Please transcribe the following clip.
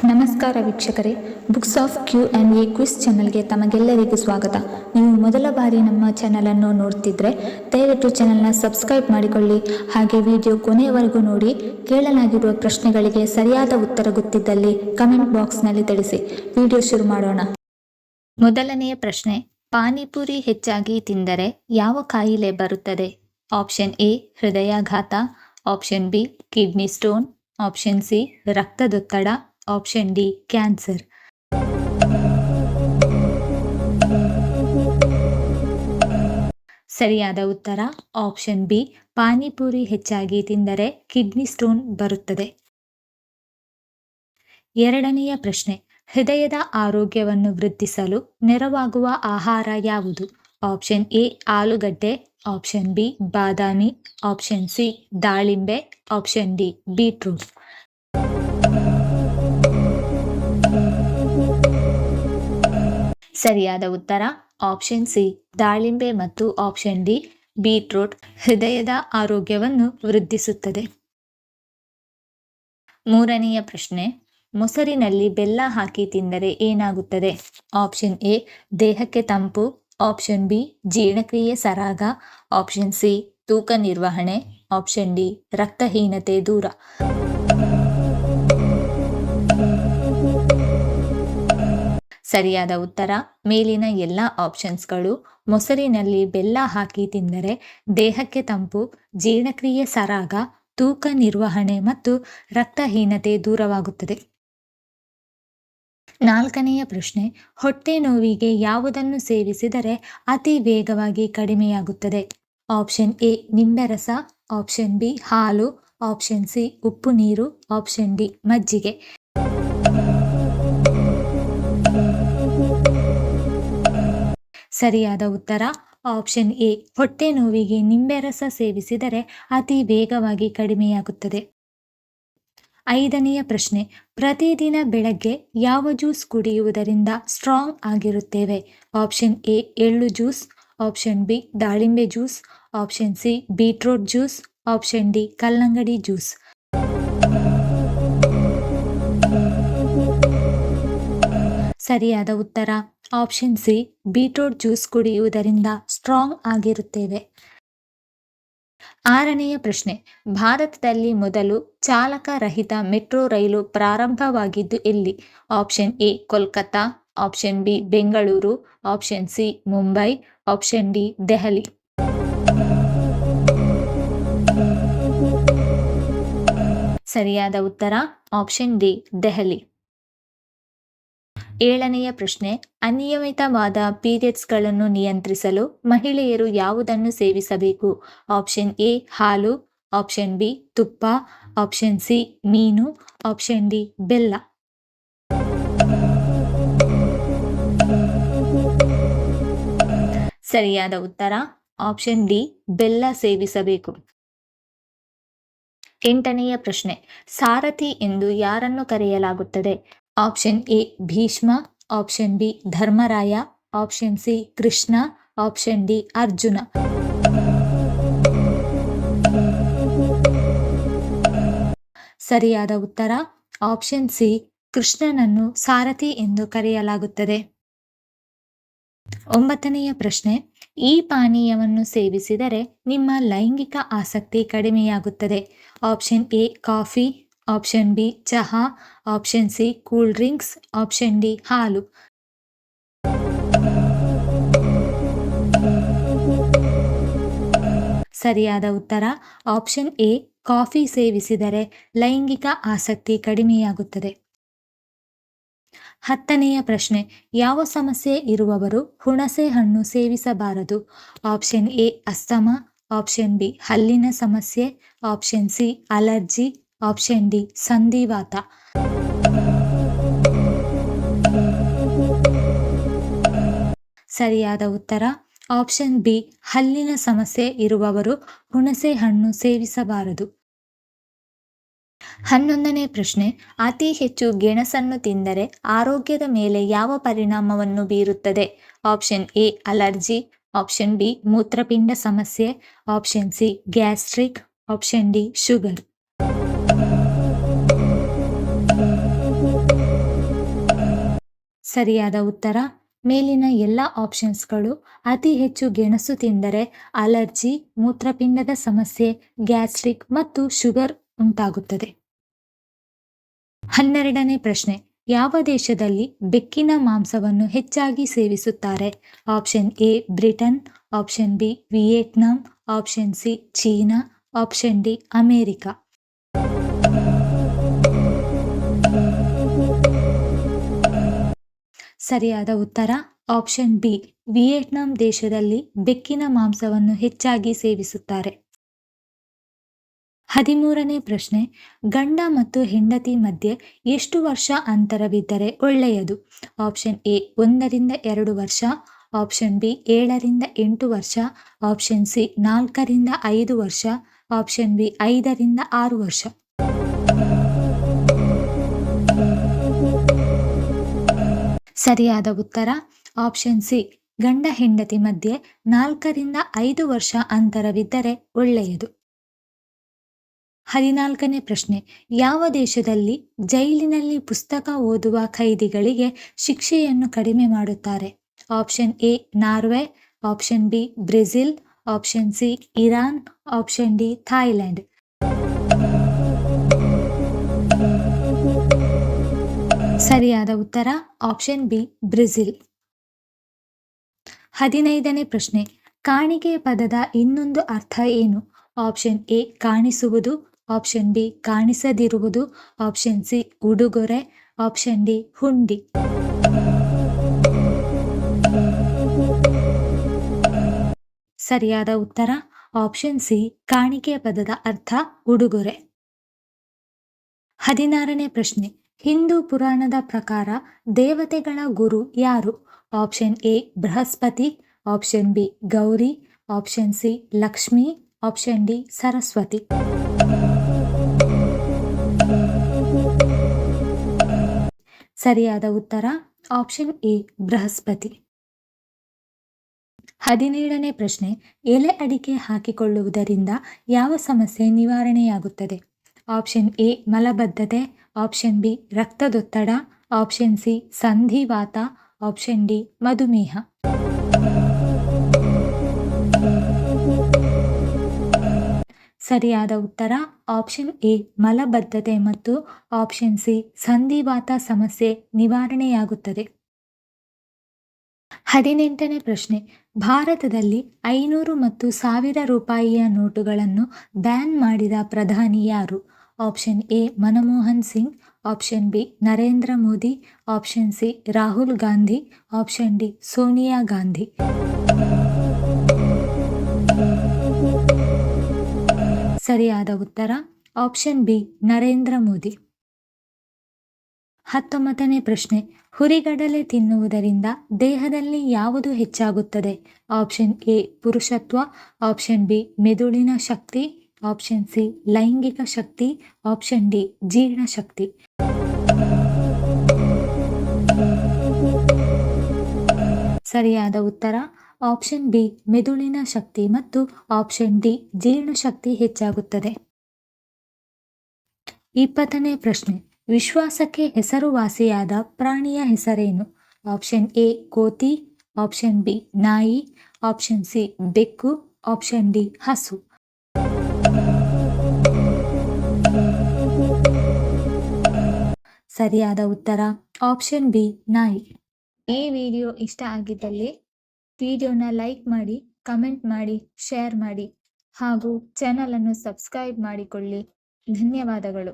ನಮಸ್ಕಾರ ವೀಕ್ಷಕರೇ, books of Q and A quiz ಚಾನಲ್ಗೆ ತಮಗೆಲ್ಲರಿಗೂ ಸ್ವಾಗತ. ನೀವು ಮೊದಲ ಬಾರಿ ನಮ್ಮ ಚಾನಲನ್ನು ನೋಡ್ತಿದ್ರೆ ದಯವಿಟ್ಟು ಚಾನಲ್ನ ಸಬ್ಸ್ಕ್ರೈಬ್ ಮಾಡಿಕೊಳ್ಳಿ. ಹಾಗೆ ವಿಡಿಯೋ ಕೊನೆಯವರೆಗೂ ನೋಡಿ. ಕೇಳಲಾಗಿರುವ ಪ್ರಶ್ನೆಗಳಿಗೆ ಸರಿಯಾದ ಉತ್ತರ ಗೊತ್ತಿದ್ದಲ್ಲಿ ಕಮೆಂಟ್ ಬಾಕ್ಸ್ನಲ್ಲಿ ತಿಳಿಸಿ. ವಿಡಿಯೋ ಶುರು ಮಾಡೋಣ. ಮೊದಲನೆಯ ಪ್ರಶ್ನೆ, ಪಾನಿಪುರಿ ಹೆಚ್ಚಾಗಿ ತಿಂದರೆ ಯಾವ ಕಾಯಿಲೆ ಬರುತ್ತದೆ? ಆಪ್ಷನ್ ಎ ಹೃದಯಾಘಾತ, option B kidney stone, option C ರಕ್ತದೊತ್ತಡ, ಆಪ್ಷನ್ ಡಿ ಕ್ಯಾನ್ಸರ್. ಸರಿಯಾದ ಉತ್ತರ ಆಪ್ಷನ್ ಬಿ, ಪಾನಿಪುರಿ ಹೆಚ್ಚಾಗಿ ತಿಂದರೆ ಕಿಡ್ನಿ ಸ್ಟೋನ್ ಬರುತ್ತದೆ. ಎರಡನೆಯ ಪ್ರಶ್ನೆ, ಹೃದಯದ ಆರೋಗ್ಯವನ್ನು ವೃದ್ಧಿಸಲು ನೆರವಾಗುವ ಆಹಾರ ಯಾವುದು? ಆಪ್ಷನ್ ಎ ಆಲೂಗಡ್ಡೆ, ಆಪ್ಷನ್ ಬಿ ಬಾದಾಮಿ, ಆಪ್ಷನ್ ಸಿ ದಾಳಿಂಬೆ, ಆಪ್ಷನ್ ಡಿ ಬೀಟ್ರೂಟ್. ಸರಿಯಾದ ಉತ್ತರ ಆಪ್ಷನ್ ಸಿ ದಾಳಿಂಬೆ ಮತ್ತು ಆಪ್ಷನ್ ಡಿ ಬೀಟ್ರೂಟ್ ಹೃದಯದ ಆರೋಗ್ಯವನ್ನು ವೃದ್ಧಿಸುತ್ತದೆ. ಮೂರನೆಯ ಪ್ರಶ್ನೆ, ಮೊಸರಿನಲ್ಲಿ ಬೆಲ್ಲ ಹಾಕಿ ತಿಂದರೆ ಏನಾಗುತ್ತದೆ? ಆಪ್ಷನ್ ಎ ದೇಹಕ್ಕೆ ತಂಪು, ಆಪ್ಷನ್ ಬಿ ಜೀರ್ಣಕ್ರಿಯೆ ಸರಾಗ, ಆಪ್ಷನ್ ಸಿ ತೂಕ ನಿರ್ವಹಣೆ, ಆಪ್ಷನ್ ಡಿ ರಕ್ತಹೀನತೆ ದೂರ. ಸರಿಯಾದ ಉತ್ತರ ಮೇಲಿನ ಎಲ್ಲ ಆಪ್ಷನ್ಸ್ಗಳು. ಮೊಸರಿನಲ್ಲಿ ಬೆಲ್ಲ ಹಾಕಿ ತಿಂದರೆ ದೇಹಕ್ಕೆ ತಂಪು, ಜೀರ್ಣಕ್ರಿಯೆ ಸರಾಗ, ತೂಕ ನಿರ್ವಹಣೆ ಮತ್ತು ರಕ್ತಹೀನತೆ ದೂರವಾಗುತ್ತದೆ. ನಾಲ್ಕನೆಯ ಪ್ರಶ್ನೆ, ಹೊಟ್ಟೆ ನೋವಿಗೆ ಯಾವುದನ್ನು ಸೇವಿಸಿದರೆ ಅತಿ ವೇಗವಾಗಿ ಕಡಿಮೆಯಾಗುತ್ತದೆ? ಆಪ್ಷನ್ ಎ ನಿಂಬೆರಸ, ಆಪ್ಷನ್ ಬಿ ಹಾಲು, ಆಪ್ಷನ್ ಸಿ ಉಪ್ಪು ನೀರು, ಆಪ್ಷನ್ ಡಿ ಮಜ್ಜಿಗೆ. ಸರಿಯಾದ ಉತ್ತರ ಆಪ್ಷನ್ ಎ, ಹೊಟ್ಟೆ ನೋವಿಗೆ ನಿಂಬೆರಸ ಸೇವಿಸಿದರೆ ಅತಿ ವೇಗವಾಗಿ ಕಡಿಮೆಯಾಗುತ್ತದೆ. ಐದನೆಯ ಪ್ರಶ್ನೆ, ಪ್ರತಿದಿನ ಬೆಳಗ್ಗೆ ಯಾವ ಜ್ಯೂಸ್ ಕುಡಿಯುವುದರಿಂದ ಸ್ಟ್ರಾಂಗ್ ಆಗಿರುತ್ತೇವೆ? ಆಪ್ಷನ್ ಎ ಎಳ್ಳು ಜ್ಯೂಸ್, ಆಪ್ಷನ್ ಬಿ ದಾಳಿಂಬೆ juice, option C beetroot juice, option D ಕಲ್ಲಂಗಡಿ ಜ್ಯೂಸ್. ಸರಿಯಾದ ಉತ್ತರ ಆಪ್ಷನ್ ಸಿ ಬೀಟ್ರೂಟ್ ಜ್ಯೂಸ್ ಕುಡಿಯುವುದರಿಂದ ಸ್ಟ್ರಾಂಗ್ ಆಗಿರುತ್ತೇವೆ. ಆರನೆಯ ಪ್ರಶ್ನೆ, ಭಾರತದಲ್ಲಿ ಮೊದಲು ಚಾಲಕ ರಹಿತ ಮೆಟ್ರೋ ರೈಲು ಪ್ರಾರಂಭವಾಗಿದ್ದು ಎಲ್ಲಿ? Option A Kolkata, option B Bengaluru, option C Mumbai, option D Delhi. ಸರಿಯಾದ ಉತ್ತರ ಆಪ್ಷನ್ ಡಿ ದೆಹಲಿ. ಏಳನೆಯ ಪ್ರಶ್ನೆ, ಅನಿಯಮಿತವಾದ ಪೀರಿಯಡ್ಸ್ಗಳನ್ನು ನಿಯಂತ್ರಿಸಲು ಮಹಿಳೆಯರು ಯಾವುದನ್ನು ಸೇವಿಸಬೇಕು? ಆಪ್ಷನ್ ಎ ಹಾಲು, ಆಪ್ಷನ್ ಬಿ ತುಪ್ಪ, ಆಪ್ಷನ್ ಸಿ ಮೀನು, ಆಪ್ಷನ್ ಡಿ ಬೆಲ್ಲ. ಸರಿಯಾದ ಉತ್ತರ ಆಪ್ಷನ್ ಡಿ ಬೆಲ್ಲ ಸೇವಿಸಬೇಕು. ಎಂಟನೆಯ ಪ್ರಶ್ನೆ, ಸಾರಥಿ ಎಂದು ಯಾರನ್ನು ಕರೆಯಲಾಗುತ್ತದೆ? Option A Bhishma, option B Dharmaraya, option C Krishna, option D Arjuna. ಸರಿಯಾದ ಉತ್ತರ ಆಪ್ಷನ್ ಸಿ ಕೃಷ್ಣನನ್ನು ಸಾರಥಿ ಎಂದು ಕರೆಯಲಾಗುತ್ತದೆ. ಒಂಬತ್ತನೆಯ ಪ್ರಶ್ನೆ, ಈ ಪಾನೀಯವನ್ನು ಸೇವಿಸಿದರೆ ನಿಮ್ಮ ಲೈಂಗಿಕ ಆಸಕ್ತಿ ಕಡಿಮೆಯಾಗುತ್ತದೆ. Option A coffee, option B ಚಹಾ, option C cool drinks, option D ಹಾಲು. ಸರಿಯಾದ ಉತ್ತರ ಆಪ್ಷನ್ ಎ ಕಾಫಿ ಸೇವಿಸಿದರೆ ಲೈಂಗಿಕ ಆಸಕ್ತಿ ಕಡಿಮೆಯಾಗುತ್ತದೆ. ಹತ್ತನೆಯ ಪ್ರಶ್ನೆ, ಯಾವ ಸಮಸ್ಯೆ ಇರುವವರು ಹುಣಸೆ ಹಣ್ಣು ಸೇವಿಸಬಾರದು? Option A asthma, option B ಹಲ್ಲಿನ ಸಮಸ್ಯೆ, option C allergy, option D ಸಂಧಿವಾತ. ಸರಿಯಾದ ಉತ್ತರ ಆಪ್ಷನ್ ಬಿ ಹಲ್ಲಿನ ಸಮಸ್ಯೆ ಇರುವವರು ಹುಣಸೆ ಹಣ್ಣು ಸೇವಿಸಬಾರದು. 11ನೇ ಪ್ರಶ್ನೆ, ಅತಿ ಹೆಚ್ಚು ಗೆಣಸನ್ನು ತಿಂದರೆ ಆರೋಗ್ಯದ ಮೇಲೆ ಯಾವ ಪರಿಣಾಮವನ್ನು ಬೀರುತ್ತದೆ? Option A allergy, option B ಮೂತ್ರಪಿಂಡ ಸಮಸ್ಯೆ, option C gastric, option D sugar. ಸರಿಯಾದ ಉತ್ತರ ಮೇಲಿನ ಎಲ್ಲ ಆಪ್ಷನ್ಸ್ಗಳು ಅತಿ ಹೆಚ್ಚು ಗೆಣಸು ತಿಂದರೆ ಅಲರ್ಜಿ, ಮೂತ್ರಪಿಂಡದ ಸಮಸ್ಯೆ, ಗ್ಯಾಸ್ಟ್ರಿಕ್ ಮತ್ತು ಶುಗರ್ ಉಂಟಾಗುತ್ತದೆ. 12ನೇ ಪ್ರಶ್ನೆ, ಯಾವ ದೇಶದಲ್ಲಿ ಬೆಕ್ಕಿನ ಮಾಂಸವನ್ನು ಹೆಚ್ಚಾಗಿ ಸೇವಿಸುತ್ತಾರೆ? Option A Britain, option B Vietnam, option C China, option D America. ಸರಿಯಾದ ಉತ್ತರ ಆಪ್ಷನ್ ಬಿ ವಿಯೆಟ್ನಾಂ ದೇಶದಲ್ಲಿ ಬೆಕ್ಕಿನ ಮಾಂಸವನ್ನು ಹೆಚ್ಚಾಗಿ ಸೇವಿಸುತ್ತಾರೆ. 13ನೇ ಪ್ರಶ್ನೆ, ಗಂಡ ಮತ್ತು ಹೆಂಡತಿ ಮಧ್ಯೆ ಎಷ್ಟು ವರ್ಷ ಅಂತರವಿದ್ದರೆ ಒಳ್ಳೆಯದು? ಆಪ್ಷನ್ ಎ 1ರಿಂದ 2 ವರ್ಷ, ಆಪ್ಷನ್ ಬಿ 7ರಿಂದ 8 ವರ್ಷ, ಆಪ್ಷನ್ ಸಿ 4ರಿಂದ 5 ವರ್ಷ, ಆಪ್ಷನ್ ಬಿ 5ರಿಂದ 6 ವರ್ಷ. ಸರಿಯಾದ ಉತ್ತರ ಆಪ್ಷನ್ ಸಿ ಗಂಡ ಹೆಂಡತಿ ಮಧ್ಯೆ 4ರಿಂದ 5 ವರ್ಷ ಅಂತರವಿದ್ದರೆ ಒಳ್ಳೆಯದು. 14ನೇ ಪ್ರಶ್ನೆ, ಯಾವ ದೇಶದಲ್ಲಿ ಜೈಲಿನಲ್ಲಿ ಪುಸ್ತಕ ಓದುವ ಖೈದಿಗಳಿಗೆ ಶಿಕ್ಷೆಯನ್ನು ಕಡಿಮೆ ಮಾಡುತ್ತಾರೆ? Option A Norway, option B Brazil, option C Iran, option D Thailand. ಸರಿಯಾದ ಉತ್ತರ ಆಪ್ಷನ್ ಬಿ ಬ್ರೆಜಿಲ್. 15ನೇ ಪ್ರಶ್ನೆ, ಕಾಣಿಕೆ ಪದದ ಇನ್ನೊಂದು ಅರ್ಥ ಏನು? ಆಪ್ಷನ್ ಎ ಕಾಣಿಸುವುದು, ಆಪ್ಷನ್ ಬಿ ಕಾಣಿಸದಿರುವುದು, ಆಪ್ಷನ್ ಸಿ ಉಡುಗೊರೆ, ಆಪ್ಷನ್ ಡಿ ಹುಂಡಿ. ಸರಿಯಾದ ಉತ್ತರ ಆಪ್ಷನ್ ಸಿ ಕಾಣಿಕೆ ಪದದ ಅರ್ಥ ಉಡುಗೊರೆ. 16ನೇ ಪ್ರಶ್ನೆ, ಹಿಂದೂ ಪುರಾಣದ ಪ್ರಕಾರ ದೇವತೆಗಳ ಗುರು ಯಾರು? Option A Brihaspati, option B Gauri, option C Lakshmi, option D Saraswati. ಸರಿಯಾದ ಉತ್ತರ ಆಪ್ಷನ್ ಎ ಬೃಹಸ್ಪತಿ. 17ನೇ ಪ್ರಶ್ನೆ, ಎಲೆ ಅಡಿಕೆ ಹಾಕಿಕೊಳ್ಳುವುದರಿಂದ ಯಾವ ಸಮಸ್ಯೆ ನಿವಾರಣೆಯಾಗುತ್ತದೆ? ಆಪ್ಷನ್ ಎ ಮಲಬದ್ಧತೆ, ಆಪ್ಷನ್ ಬಿ ರಕ್ತದೊತ್ತಡ, ಆಪ್ಷನ್ ಸಿ ಸಂಧಿವಾತ, ಆಪ್ಷನ್ ಡಿ ಮಧುಮೇಹ. ಸರಿಯಾದ ಉತ್ತರ ಆಪ್ಷನ್ ಎ ಮಲಬದ್ಧತೆ ಮತ್ತು ಆಪ್ಷನ್ ಸಿ ಸಂಧಿವಾತ ಸಮಸ್ಯೆ ನಿವಾರಣೆಯಾಗುತ್ತದೆ. 18ನೇ ಪ್ರಶ್ನೆ, ಭಾರತದಲ್ಲಿ 500 ಮತ್ತು 1000 ರೂಪಾಯಿಯ ನೋಟುಗಳನ್ನು ಬ್ಯಾನ್ ಮಾಡಿದ ಪ್ರಧಾನಿ ಯಾರು? Option A Manmohan Singh, option B Narendra Modi, option C Rahul Gandhi, option D Sonia Gandhi. ಸರಿಯಾದ ಉತ್ತರ ಆಪ್ಷನ್ ಬಿ ನರೇಂದ್ರ ಮೋದಿ. 19ನೇ ಪ್ರಶ್ನೆ, ಹುರಿಗಡಲೆ ತಿನ್ನುವುದರಿಂದ ದೇಹದಲ್ಲಿ ಯಾವುದು ಹೆಚ್ಚಾಗುತ್ತದೆ? ಆಪ್ಷನ್ ಎ ಪುರುಷತ್ವ, ಆಪ್ಷನ್ ಬಿ ಮೆದುಳಿನ ಶಕ್ತಿ, ಆಪ್ಷನ್ ಸಿ ಲೈಂಗಿಕ ಶಕ್ತಿ, ಆಪ್ಷನ್ ಡಿ ಜೀರ್ಣಶಕ್ತಿ. ಸರಿಯಾದ ಉತ್ತರ ಆಪ್ಷನ್ ಬಿ ಮೆದುಳಿನ ಶಕ್ತಿ ಮತ್ತು ಆಪ್ಷನ್ ಡಿ ಜೀರ್ಣಶಕ್ತಿ ಹೆಚ್ಚಾಗುತ್ತದೆ. 20ನೇ ಪ್ರಶ್ನೆ, ವಿಶ್ವಾಸಕ್ಕೆ ಹೆಸರುವಾಸಿಯಾದ ಪ್ರಾಣಿಯ ಹೆಸರೇನು? ಆಪ್ಷನ್ ಎ ಕೋತಿ, ಆಪ್ಷನ್ ಬಿ ನಾಯಿ, ಆಪ್ಷನ್ ಸಿ ಬೆಕ್ಕು, ಆಪ್ಷನ್ ಡಿ ಹಸು. ಸರಿಯಾದ ಉತ್ತರ ಆಪ್ಷನ್ ಬಿ ನಾಯಿ. ಈ ವಿಡಿಯೋ ಇಷ್ಟ ಆಗಿದ್ದಲ್ಲಿ ವಿಡಿಯೋನ ಲೈಕ್ ಮಾಡಿ, ಕಮೆಂಟ್ ಮಾಡಿ, ಶೇರ್ ಮಾಡಿ ಹಾಗೂ ಚಾನಲನ್ನು ಸಬ್ಸ್ಕ್ರೈಬ್ ಮಾಡಿಕೊಳ್ಳಿ. ಧನ್ಯವಾದಗಳು.